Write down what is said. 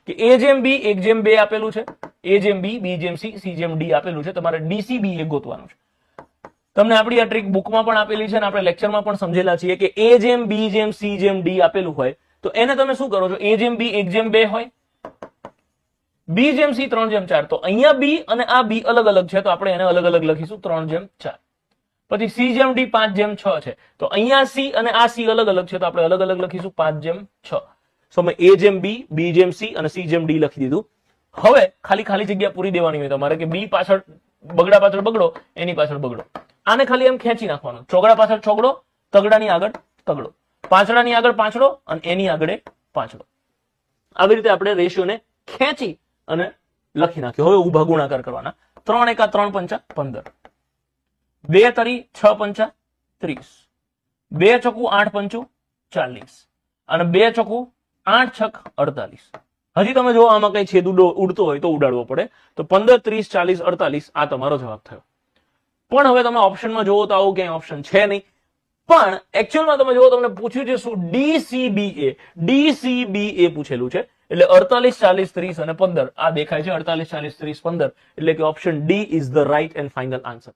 કે A/B 1/2 આપેલું છે, A/B B/C C/D આપેલું છે, તમારે DCB એ ગોતવાનું છે. તમને આપણી આ ટ્રીક બુકમાં પણ આપેલી છે અને આપણે લેક્ચરમાં પણ સમજેલા છીએ કે A/B C/D આપેલું હોય તો એને તમે શું કરો છો, A/B 1/2 હોય, B/C 3/4, તો અહીંયા B અને આ B અલગ અલગ છે તો આપણે એને અલગ અલગ લખીશું 3/4. પછી C/D 5/6 છે તો અહીંયા C અને આ C અલગ અલગ છે તો આપણે અલગ અલગ લખીશું 5/6. સો મેં A/B B/C અને C/D લખી દીધું. હવે ખાલી જગ્યા પૂરી દેવાની હોય તમારે કે B પાછળ બગડા પાછળ બગડો, એની પાછળ બગડો. આને ખાલી એમ ખેંચી નાખવાનું, ચોગડા પાછળ ચોગડો, તગડાની આગળ તગડો, પાંચડાની આગળ પાંચડો અને એની આગળ પાંચડો. આવી રીતે આપણે રેશિયોને ખેંચી અને લખી નાખ્યો. હવે ઊભા ગુણાકાર કરવાના. 3 એકા 3 પંચા 15, 2 તરી 6 પંચા 30, 2 ચોકુ 8 પંચું 40 અને 2 ચોકુ 8 છક 48. હજી તમે જો આમાં કઈ છેદ ઉડતો હોય તો ઉડાડવો પડે. તો 15 30 40 48 આ તમારો જવાબ થયો. પણ હવે તમે ઓપ્શનમાં જોવો તો આવું ક્યાંય ઓપ્શન છે નહીં. પણ એકચ્યુઅલમાં તમે જોવો તમને પૂછ્યું છે શું, DCBA પૂછેલું છે. એટલે 48 40 30 અને 15 આ દેખાય છે, 48 40 30 15, એટલે કે option D is the right and final answer.